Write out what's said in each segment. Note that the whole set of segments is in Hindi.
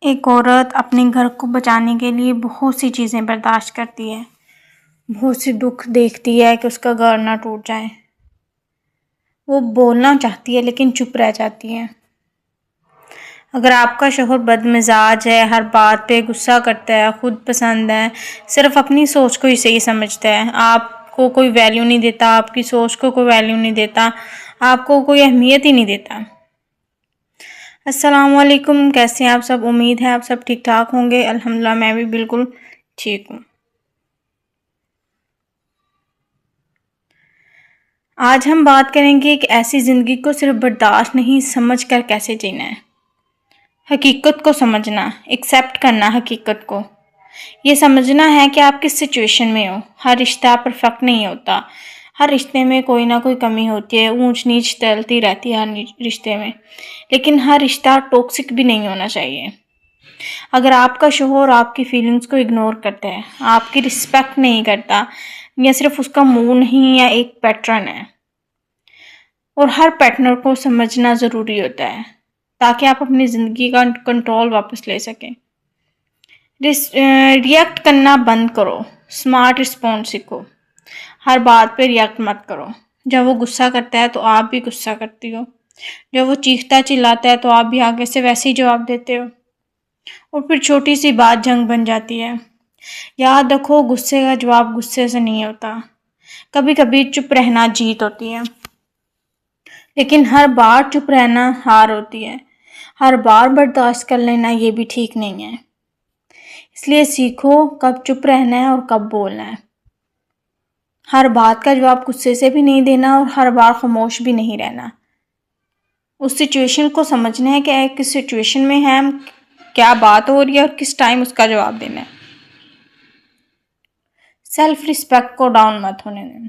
एक औरत अपने घर को बचाने के लिए बहुत सी चीज़ें बर्दाश्त करती है। बहुत सी दुख देखती है कि उसका घर ना टूट जाए। वो बोलना चाहती है लेकिन चुप रह जाती है। अगर आपका शौहर बदमिजाज है, हर बात पे गुस्सा करता है, खुद पसंद है, सिर्फ अपनी सोच को ही सही समझता है, आपको कोई वैल्यू नहीं देता, आपकी सोच को कोई वैल्यू नहीं देता, आपको कोई अहमियत ही नहीं देता। अस्सलाम वालेकुम, कैसे हैं आप सब। उम्मीद है आप सब ठीक ठाक होंगे। अल्हम्दुलिल्लाह मैं भी बिल्कुल ठीक हूँ। आज हम बात करेंगे कि ऐसी ज़िंदगी को सिर्फ बर्दाश्त नहीं समझ कर कैसे जीना है। हकीकत को समझना, एक्सेप्ट करना हकीकत को। ये समझना है कि आप किस सिचुएशन में हो। हर रिश्ता परफेक्ट नहीं होता। हर रिश्ते में कोई ना कोई कमी होती है, ऊंच नीच चलती रहती है हर रिश्ते में। लेकिन हर रिश्ता टॉक्सिक भी नहीं होना चाहिए। अगर आपका शौहर आपकी फीलिंग्स को इग्नोर करता है, आपकी रिस्पेक्ट नहीं करता, या सिर्फ उसका मूड नहीं या एक पैटर्न है, और हर पैटर्न को समझना ज़रूरी होता है ताकि आप अपनी ज़िंदगी का कंट्रोल वापस ले सकें। रिएक्ट करना बंद करो, स्मार्ट रिस्पॉन्स सीखो। हर बात पे रिएक्ट मत करो। जब वो गुस्सा करता है तो आप भी गुस्सा करती हो। जब वो चीखता चिल्लाता है तो आप भी आगे से वैसे ही जवाब देते हो, और फिर छोटी सी बात जंग बन जाती है। याद रखो, गुस्से का जवाब गुस्से से नहीं होता। कभी कभी चुप रहना जीत होती है, लेकिन हर बार चुप रहना हार होती है। हर बार बर्दाश्त कर लेना ये भी ठीक नहीं है। इसलिए सीखो कब चुप रहना है और कब बोलना है। हर बात का जवाब गुस्से से भी नहीं देना और हर बार खामोश भी नहीं रहना। उस सिचुएशन को समझना है कि किस सिचुएशन में है, हम क्या बात हो रही है और किस टाइम उसका जवाब देना है। सेल्फ रिस्पेक्ट को डाउन मत होने दें।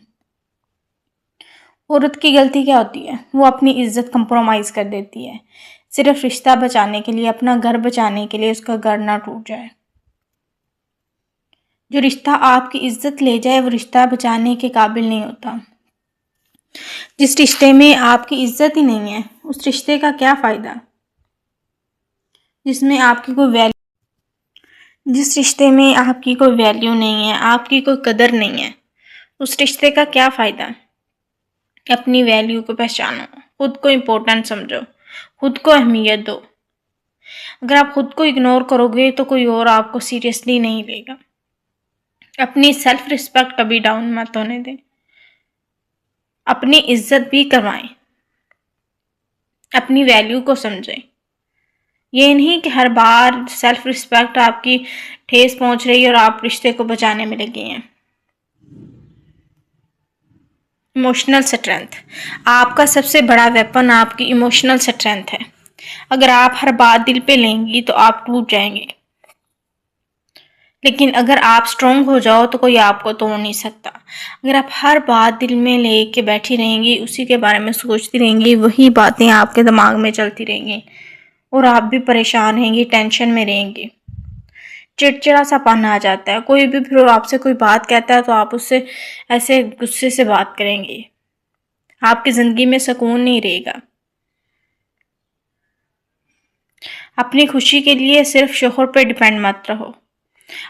औरत की गलती क्या होती है? वो अपनी इज्जत कंप्रोमाइज कर देती है, सिर्फ रिश्ता बचाने के लिए, अपना घर बचाने के लिए, उसका घर ना टूट जाए। जो रिश्ता आपकी इज्जत ले जाए वो रिश्ता बचाने के काबिल नहीं होता। जिस रिश्ते में आपकी इज्जत ही नहीं है, उस रिश्ते का क्या फ़ायदा? जिस रिश्ते में आपकी कोई वैल्यू नहीं है, आपकी कोई कदर नहीं है, उस रिश्ते का क्या फ़ायदा? अपनी वैल्यू को पहचानो, खुद को इम्पोर्टेंट समझो, खुद को अहमियत दो। अगर आप खुद को इग्नोर करोगे तो कोई और आपको सीरियसली नहीं लेगा। अपनी सेल्फ रिस्पेक्ट कभी डाउन मत होने दें। अपनी इज्जत भी करवाएं, अपनी वैल्यू को समझें। ये नहीं कि हर बार सेल्फ रिस्पेक्ट आपकी ठेस पहुंच रही है और आप रिश्ते को बचाने में लगे हैं। इमोशनल स्ट्रेंथ, आपका सबसे बड़ा वेपन आपकी इमोशनल स्ट्रेंथ है। अगर आप हर बात दिल पे लेंगी तो आप टूट जाएंगे, लेकिन अगर आप स्ट्रोंग हो जाओ तो कोई आपको तोड़ नहीं सकता। अगर आप हर बात दिल में ले के बैठी रहेंगी, उसी के बारे में सोचती रहेंगी, वही बातें आपके दिमाग में चलती रहेंगी और आप भी परेशान रहेंगी, टेंशन में रहेंगी, चिड़चिड़ा सा पन आ जाता है। कोई भी फिर आपसे कोई बात कहता है तो आप उससे ऐसे गुस्से से बात करेंगे, आपकी ज़िंदगी में सुकून नहीं रहेगा। अपनी खुशी के लिए सिर्फ शौहर पे डिपेंड मत रहो।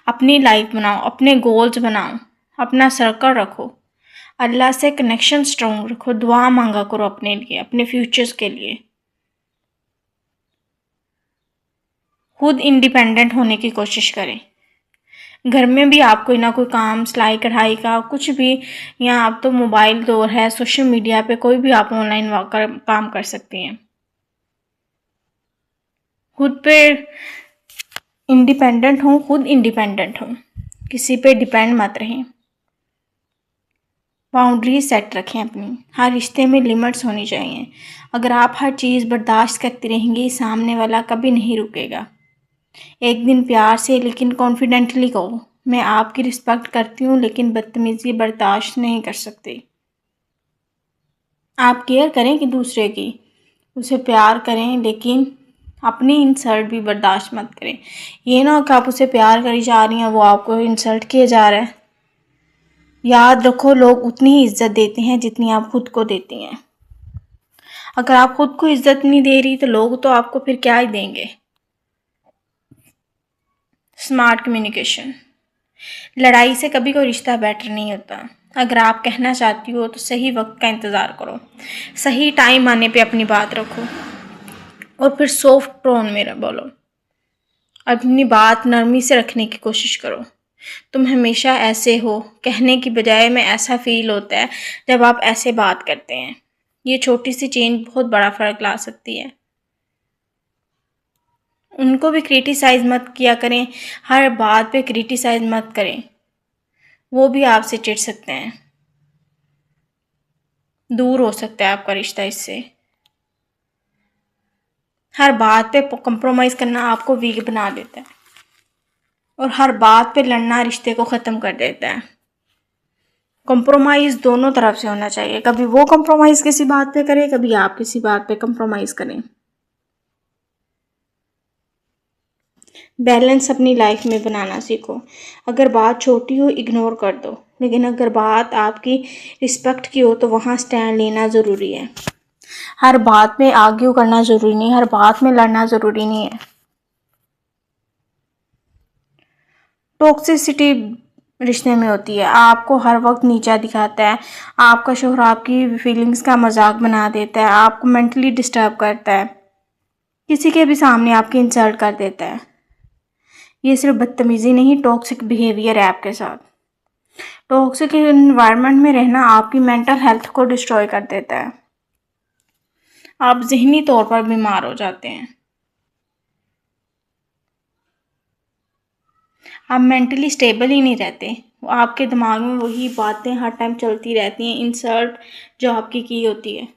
अपनी लाइफ बनाओ, अपने गोल्स बनाओ, अपना सर्कल रखो, अल्लाह से कनेक्शन स्ट्रॉन्ग रखो, दुआ मांगा करो अपने लिए, अपने फ्यूचर्स के लिए। खुद इंडिपेंडेंट होने की कोशिश करें। घर में भी आप कोई ना कोई काम, सिलाई कढ़ाई का कुछ भी, या अब तो मोबाइल दौर है, सोशल मीडिया पे कोई भी आप ऑनलाइन काम कर सकती हैं। खुद पे इंडिपेंडेंट हो, खुद इंडिपेंडेंट हो, किसी पे डिपेंड मत रहें। बाउंड्री सेट रखें अपनी। हर रिश्ते में लिमिट्स होनी चाहिए। अगर आप हर चीज़ बर्दाश्त करती रहेंगी, सामने वाला कभी नहीं रुकेगा। एक दिन प्यार से लेकिन कॉन्फिडेंटली कहो, मैं आपकी रिस्पेक्ट करती हूँ लेकिन बदतमीज़ी बर्दाश्त नहीं कर सकती। आप केयर करें कि दूसरे की, उसे प्यार करें, लेकिन अपनी इंसल्ट भी बर्दाश्त मत करें। ये ना हो कि आप उसे प्यार करी जा रही हैं, वो आपको इंसल्ट किए जा रहा है। याद रखो, लोग उतनी ही इज्जत देते हैं जितनी आप खुद को देती हैं। अगर आप खुद को इज्जत नहीं दे रही तो लोग तो आपको फिर क्या ही देंगे। Smart communication. लड़ाई से कभी कोई रिश्ता बेटर नहीं होता। अगर आप कहना चाहती हो तो सही वक्त का इंतज़ार करो, सही टाइम आने पे अपनी बात रखो और फिर सॉफ्ट टोन में बोलो। अपनी बात नरमी से रखने की कोशिश करो। तुम हमेशा ऐसे हो कहने की बजाय में ऐसा फील होता है जब आप ऐसे बात करते हैं। ये छोटी सी चेंज बहुत बड़ा फ़र्क ला सकती है। उनको भी क्रिटिसाइज़ मत किया करें, हर बात पे क्रिटिसाइज़ मत करें, वो भी आपसे चिढ़ सकते हैं, दूर हो सकता है आपका रिश्ता इससे। हर बात पे कंप्रोमाइज़ करना आपको वीक बना देता है और हर बात पे लड़ना रिश्ते को ख़त्म कर देता है। कंप्रोमाइज़ दोनों तरफ से होना चाहिए, कभी वो कंप्रोमाइज़ किसी बात पे करे, कभी आप किसी बात पे कंप्रोमाइज़ करें। बैलेंस अपनी लाइफ में बनाना सीखो। अगर बात छोटी हो इग्नोर कर दो, लेकिन अगर बात आपकी रिस्पेक्ट की हो तो वहाँ स्टैंड लेना ज़रूरी है। हर बात में आर्ग्यू करना ज़रूरी नहीं, हर बात में लड़ना ज़रूरी नहीं है। टॉक्सिसिटी रिश्ते में होती है, आपको हर वक्त नीचा दिखाता है, आपका शोहर आपकी फीलिंग्स का मजाक बना देता है, आपको मेंटली डिस्टर्ब करता है, किसी के भी सामने आपकी इंसल्ट कर देता है। ये सिर्फ बदतमीज़ी नहीं, टॉक्सिक बिहेवियर है आपके साथ। टॉक्सिक एनवायरनमेंट में रहना आपकी मेंटल हेल्थ को डिस्ट्रॉय कर देता है, आप ज़हनी तौर पर बीमार हो जाते हैं, आप मेंटली स्टेबल ही नहीं रहते। आपके दिमाग में वही बातें हर टाइम चलती रहती हैं, इंसल्ट जो आपकी की होती है।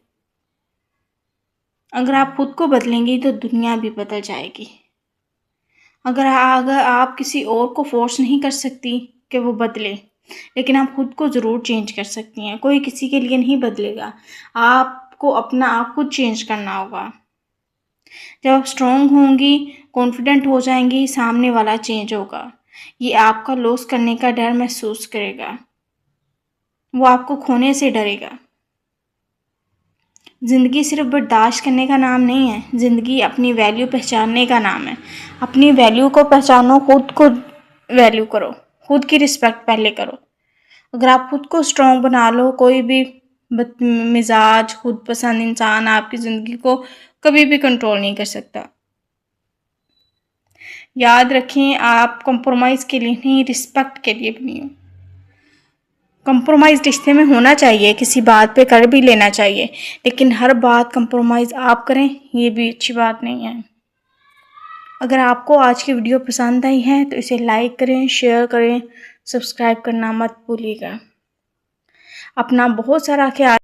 अगर आप खुद को बदलेंगी तो दुनिया भी बदल जाएगी। अगर आप किसी और को फोर्स नहीं कर सकती कि वो बदले, लेकिन आप खुद को ज़रूर चेंज कर सकती हैं। कोई किसी के लिए नहीं बदलेगा, आपको अपना आप खुद चेंज करना होगा। जब आप स्ट्रॉन्ग होंगी, कॉन्फिडेंट हो जाएंगी, सामने वाला चेंज होगा। ये आपका लॉस करने का डर महसूस करेगा, वो आपको खोने से डरेगा। ज़िंदगी सिर्फ बर्दाश्त करने का नाम नहीं है, ज़िंदगी अपनी वैल्यू पहचानने का नाम है। अपनी वैल्यू को पहचानो, खुद को वैल्यू करो, खुद की रिस्पेक्ट पहले करो। अगर आप खुद को स्ट्रॉन्ग बना लो, कोई भी मिजाज खुद पसंद इंसान आपकी ज़िंदगी को कभी भी कंट्रोल नहीं कर सकता। याद रखें, आप कंप्रोमाइज़ के लिए नहीं, रिस्पेक्ट के लिए बनी हो। कंप्रोमाइज़ रिश्ते में होना चाहिए, किसी बात पे कर भी लेना चाहिए, लेकिन हर बात कंप्रोमाइज़ आप करें ये भी अच्छी बात नहीं है। अगर आपको आज की वीडियो पसंद आई है तो इसे लाइक करें, शेयर करें, सब्सक्राइब करना मत भूलिएगा। अपना बहुत सारा ख्याल